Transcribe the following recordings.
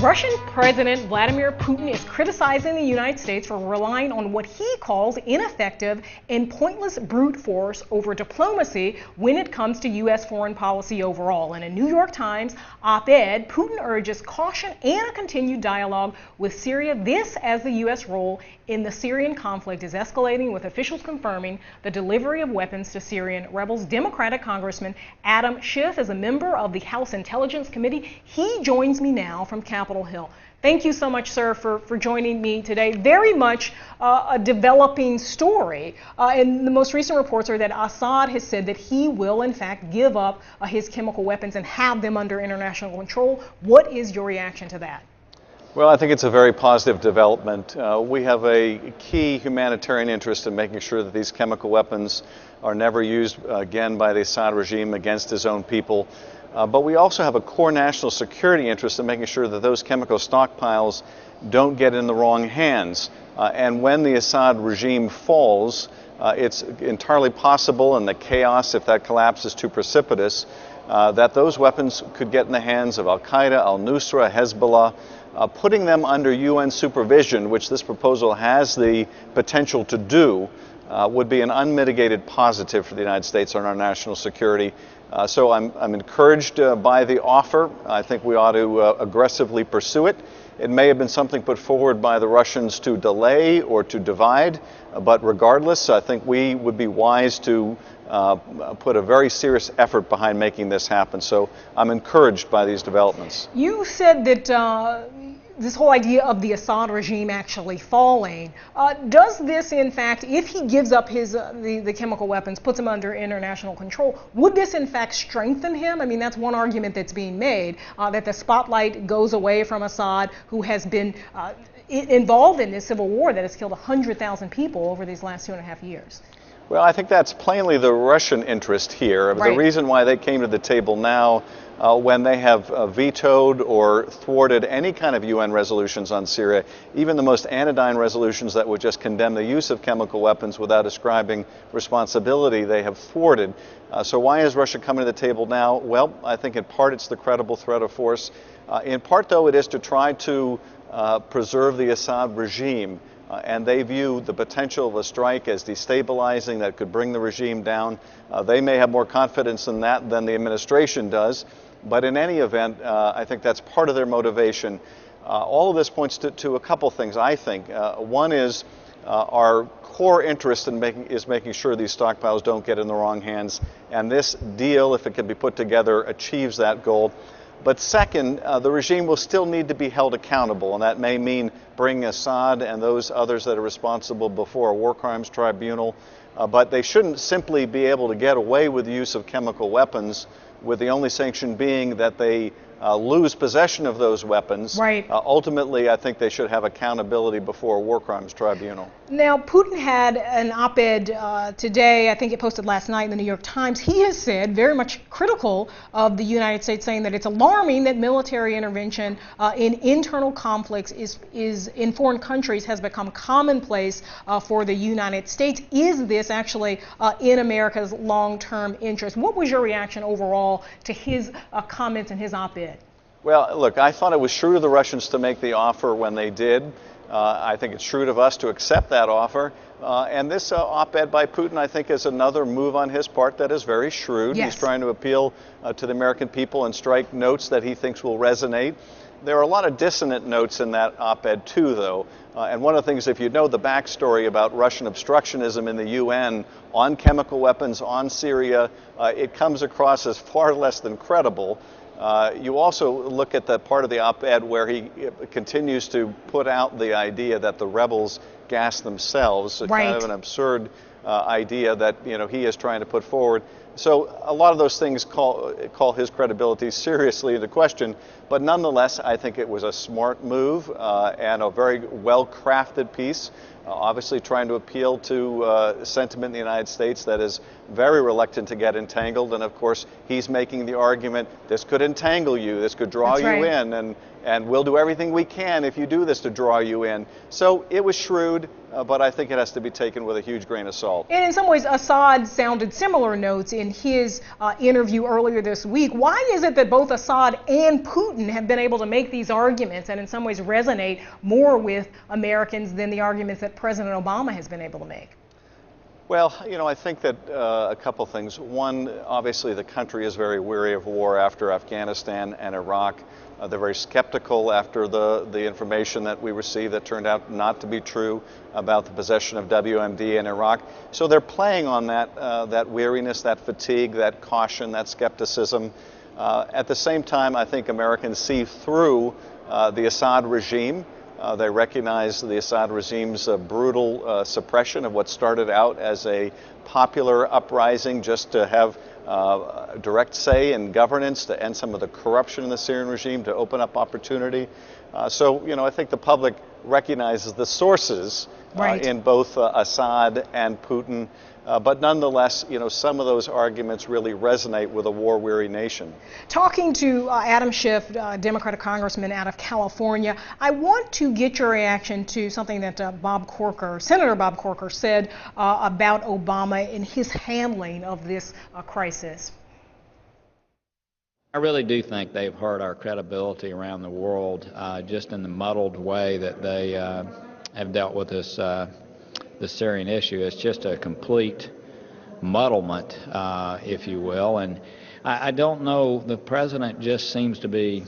Russian President Vladimir Putin is criticizing the United States for relying on what he calls ineffective and pointless brute force over diplomacy when it comes to U.S. foreign policy overall. In a New York Times op-ed, Putin urges caution and a continued dialogue with Syria. This as the U.S. role in the Syrian conflict is escalating, with officials confirming the delivery of weapons to Syrian rebels. Democratic Congressman Adam Schiff is a member of the House Intelligence Committee. He joins me now from Capitol Hill. Thank you so much, sir, for joining me today. Very much a developing story. And the most recent reports are that Assad has said that he will, in fact, give up his chemical weapons and have them under international control. What is your reaction to that? Well, I think it's a very positive development. We have a key humanitarian interest in making sure that these chemical weapons are never used again by the Assad regime against his own people. But we also have a core national security interest in making sure that those chemical stockpiles don't get in the wrong hands. And when the Assad regime falls, it's entirely possible, and the chaos, if that collapse is too precipitous, that those weapons could get in the hands of al-Qaeda, al-Nusra, Hezbollah. Putting them under UN supervision, which this proposal has the potential to do, would be an unmitigated positive for the United States on our national security. So I'm encouraged by the offer. I think we ought to aggressively pursue it. It may have been something put forward by the Russians to delay or to divide, but regardless, I think we would be wise to put a very serious effort behind making this happen. So I'm encouraged by these developments. You said that this whole idea of the Assad regime actually falling, does this, in fact, if he gives up his the chemical weapons, puts them under international control, would this in fact strengthen him? I mean, that's one argument that's being made, that the spotlight goes away from Assad, who has been involved in this civil war that has killed 100,000 people over these last 2.5 years. Well, I think that's plainly the Russian interest here. Right. The reason why they came to the table now, when they have vetoed or thwarted any kind of UN resolutions on Syria, even the most anodyne resolutions that would just condemn the use of chemical weapons without ascribing responsibility, they have thwarted. So why is Russia coming to the table now? Well, I think in part it's the credible threat of force. In part, though, it is to try to preserve the Assad regime. And they view the potential of a strike as destabilizing, that could bring the regime down. They may have more confidence in that than the administration does. But in any event, I think that's part of their motivation. All of this points to a couple things, I think. One is our core interest in making sure these stockpiles don't get in the wrong hands. And this deal, if it can be put together, achieves that goal. But second, the regime will still need to be held accountable, and that may mean bringing Assad and those others that are responsible before a war crimes tribunal. But they shouldn't simply be able to get away with the use of chemical weapons, with the only sanction being that they lose possession of those weapons. Right. Ultimately, I think they should have accountability before a war crimes tribunal. Now, Putin had an op-ed today, I think it posted last night in the New York Times. He has said, very much critical of the United States, saying that it's alarming that military intervention in internal conflicts in foreign countries has become commonplace for the United States. Is this actually in America's long-term interest? What was your reaction overall to his comments and his op-ed? Well, look, I thought it was shrewd of the Russians to make the offer when they did. I think it's shrewd of us to accept that offer. And this op-ed by Putin, I think, is another move on his part that is very shrewd. Yes. He's trying to appeal to the American people and strike notes that he thinks will resonate. There are a lot of dissonant notes in that op-ed too, though. And one of the things, if you know the backstory about Russian obstructionism in the UN on chemical weapons, on Syria, it comes across as far less than credible. You also look at the part of the op-ed where he continues to put out the idea that the rebels gas themselves, right. Kind of an absurd idea that he is trying to put forward. So a lot of those things call his credibility seriously into question, but nonetheless, I think it was a smart move and a very well-crafted piece. Obviously trying to appeal to sentiment in the United States that is very reluctant to get entangled, and of course he's making the argument, this could entangle you, this could draw That's you right. in, and we'll do everything we can if you do this to draw you in. So it was shrewd, but I think it has to be taken with a huge grain of salt. And in some ways, Assad sounded similar notes in in his interview earlier this week. Why is it that both Assad and Putin have been able to make these arguments and in some ways resonate more with Americans than the arguments that President Obama has been able to make? Well, I think that a couple things. One, obviously the country is very weary of war after Afghanistan and Iraq. They're very skeptical after the information that we received that turned out not to be true about the possession of WMD in Iraq. So they're playing on that weariness, that fatigue, that caution, that skepticism. At the same time, I think Americans see through the Assad regime. They recognize the Assad regime's brutal suppression of what started out as a popular uprising just to have direct say in governance, to end some of the corruption in the Syrian regime, to open up opportunity. So, I think the public recognizes the sources in both Assad and Putin. But nonetheless, some of those arguments really resonate with a war-weary nation. Talking to Adam Schiff, Democratic congressman out of California, I want to get your reaction to something that Senator Bob Corker said about Obama in his handling of this crisis. I really do think they've hurt our credibility around the world just in the muddled way that they have dealt with this the Syrian issue. It's just a complete muddlement, if you will. And I don't know, the president just seems to be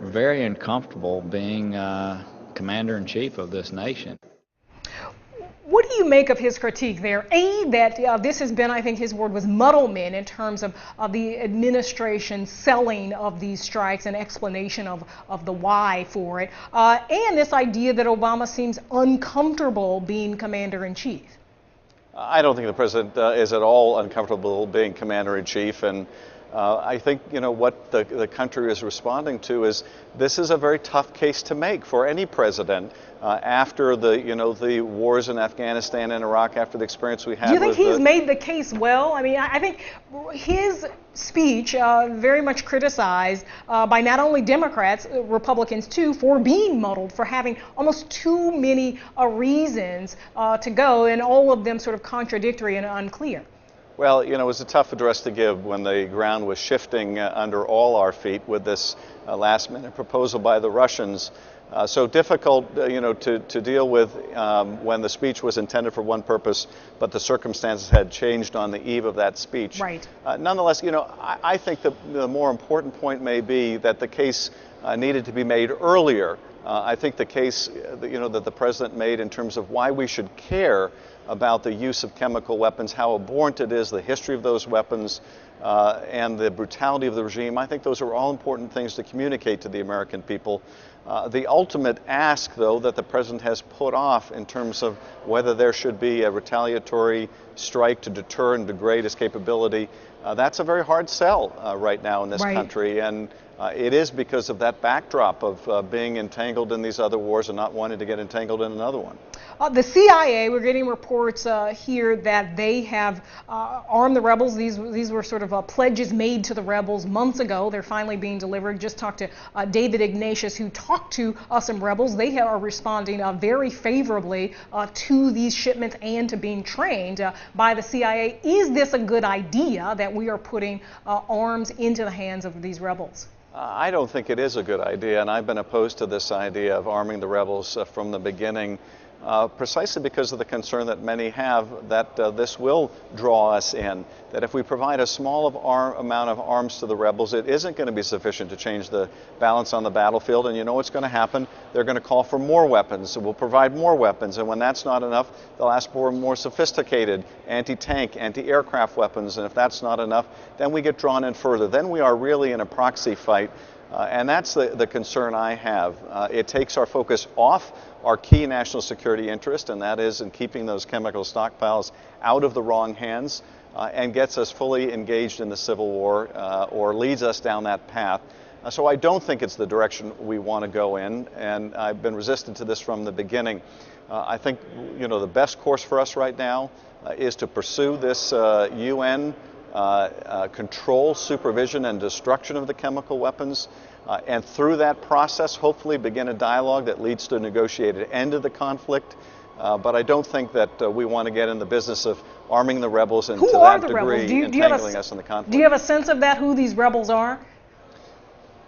very uncomfortable being commander-in-chief of this nation. What do you make of his critique there? That this has been, I think his word was muddlement in terms of the administration selling of these strikes and explanation of the why for it, and this idea that Obama seems uncomfortable being commander-in-chief. I don't think the president is at all uncomfortable being commander-in-chief, and I think what the country is responding to is this is a very tough case to make for any president after the wars in Afghanistan and Iraq, after the experience we had. Do you think he's made the case well? I mean, I think his speech very much criticized by not only Democrats, Republicans too, for being muddled, for having almost too many reasons to go, and all of them sort of contradictory and unclear. Well, it was a tough address to give when the ground was shifting under all our feet with this last-minute proposal by the Russians. So difficult, to deal with when the speech was intended for one purpose, but the circumstances had changed on the eve of that speech. Right. Nonetheless, I think the more important point may be that the case needed to be made earlier. I think the case, that the president made in terms of why we should care about the use of chemical weapons, how abhorrent it is, the history of those weapons, and the brutality of the regime. I think those are all important things to communicate to the American people. The ultimate ask, though, that the president has put off in terms of whether there should be a retaliatory strike to deter and degrade his capability, that's a very hard sell right now in this country. And it is because of that backdrop of being entangled in these other wars and not wanting to get entangled in another one. The CIA, we're getting reports here that they have armed the rebels. These were sort of pledges made to the rebels months ago. They're finally being delivered. Just talked to David Ignatius, who talked to some rebels. They are responding very favorably to these shipments and to being trained by the CIA. Is this a good idea that we are putting arms into the hands of these rebels? I don't think it is a good idea, and I've been opposed to this idea of arming the rebels from the beginning. Precisely because of the concern that many have that this will draw us in, that if we provide a small amount of arms to the rebels, it isn't going to be sufficient to change the balance on the battlefield. And you know what's going to happen? They're going to call for more weapons. So we'll provide more weapons. And when that's not enough, they'll ask for more sophisticated anti-tank, anti-aircraft weapons. And if that's not enough, then we get drawn in further. Then we are really in a proxy fight. And that's the concern I have. It takes our focus off our key national security interest, and that is in keeping those chemical stockpiles out of the wrong hands, and gets us fully engaged in the civil war or leads us down that path. So I don't think it's the direction we want to go in, and I've been resistant to this from the beginning. I think the best course for us right now is to pursue this UN control, supervision, and destruction of the chemical weapons, and through that process, hopefully begin a dialogue that leads to a negotiated end of the conflict. But I don't think that we want to get in the business of arming the rebels and Who to are that the rebels? degree entangling us in the conflict. Do you have a sense of that, who these rebels are?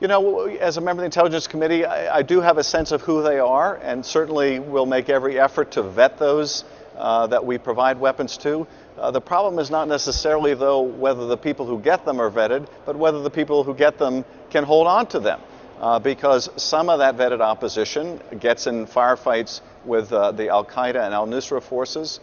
You know, as a member of the Intelligence Committee, I do have a sense of who they are, and certainly will make every effort to vet those that we provide weapons to. The problem is not necessarily, though, whether the people who get them are vetted, but whether the people who get them can hold on to them. Because some of that vetted opposition gets in firefights with the al-Qaeda and al-Nusra forces.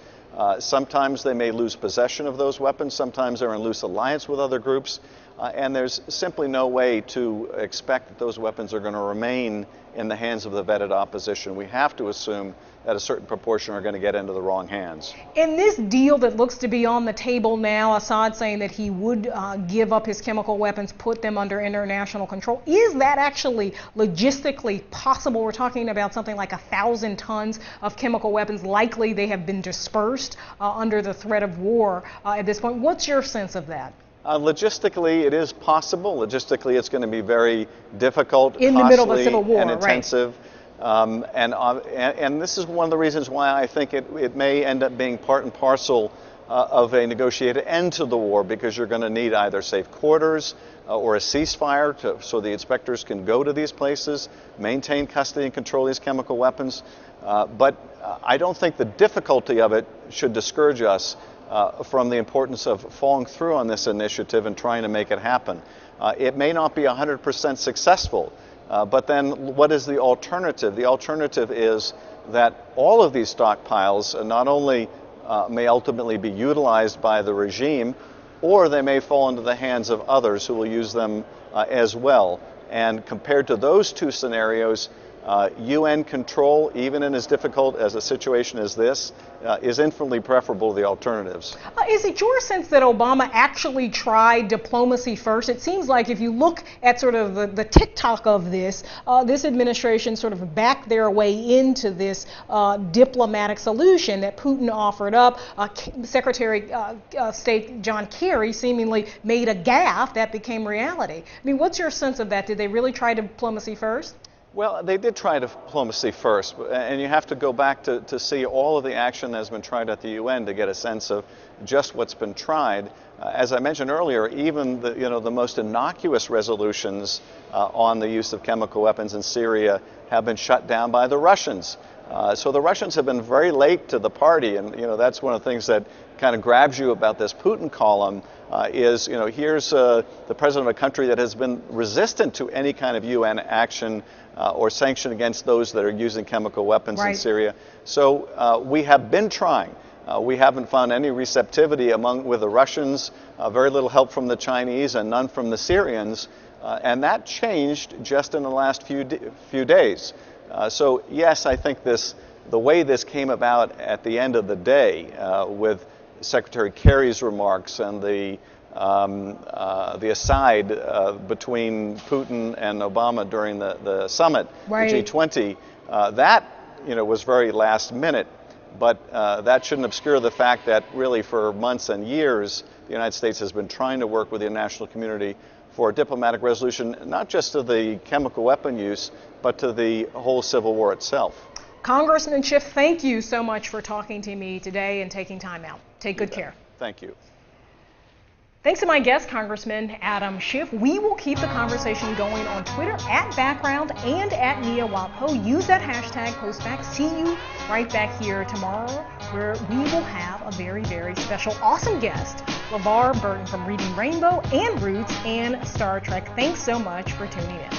Sometimes they may lose possession of those weapons. Sometimes they're in loose alliance with other groups. And there's simply no way to expect that those weapons are going to remain in the hands of the vetted opposition. We have to assume that a certain proportion are going to get into the wrong hands. In this deal that looks to be on the table now, Assad saying that he would give up his chemical weapons, put them under international control, is that actually logistically possible? We're talking about something like 1,000 tons of chemical weapons. Likely they have been dispersed under the threat of war at this point. What's your sense of that? Logistically, it is possible. Logistically, it's going to be very difficult, in the middle of a civil war, and intensive. Right. And this is one of the reasons why I think it may end up being part and parcel of a negotiated end to the war, because you're going to need either safe quarters or a ceasefire so the inspectors can go to these places, maintain custody and control these chemical weapons. But I don't think the difficulty of it should discourage us from the importance of following through on this initiative and trying to make it happen. It may not be 100% successful, but then what is the alternative? The alternative is that all of these stockpiles not only may ultimately be utilized by the regime, or they may fall into the hands of others who will use them as well. And compared to those two scenarios, UN control, even in as difficult as a situation as this, is infinitely preferable to the alternatives. Is it your sense that Obama actually tried diplomacy first? It seems like if you look at sort of the TikTok of this, this administration sort of backed their way into this diplomatic solution that Putin offered up. Secretary of State John Kerry seemingly made a gaffe that became reality. I mean, what's your sense of that? Did they really try diplomacy first? Well, they did try diplomacy first, and you have to go back to see all of the action that has been tried at the UN to get a sense of just what's been tried. As I mentioned earlier, even the most innocuous resolutions on the use of chemical weapons in Syria have been shut down by the Russians. So the Russians have been very late to the party, and that's one of the things that kind of grabs you about this Putin column. Is here's the president of a country that has been resistant to any kind of UN action or sanction against those that are using chemical weapons in Syria. So we have been trying. We haven't found any receptivity with the Russians, very little help from the Chinese, and none from the Syrians. And that changed just in the last few days. So yes, I think the way this came about at the end of the day with Secretary Kerry's remarks and the aside between Putin and Obama during the summit, the G20, that was very last minute. But that shouldn't obscure the fact that really for months and years, the United States has been trying to work with the international community for a diplomatic resolution, not just to the chemical weapon use, but to the whole civil war itself. Congressman Schiff, thank you so much for talking to me today and taking time out. Take good care. Thank you. Thanks to my guest, Congressman Adam Schiff. We will keep the conversation going on Twitter @Background and @NiaWapo. Use that hashtag postback. See you right back here tomorrow, where we will have a very, very special, awesome guest, LeVar Burton from Reading Rainbow and Roots and Star Trek. Thanks so much for tuning in.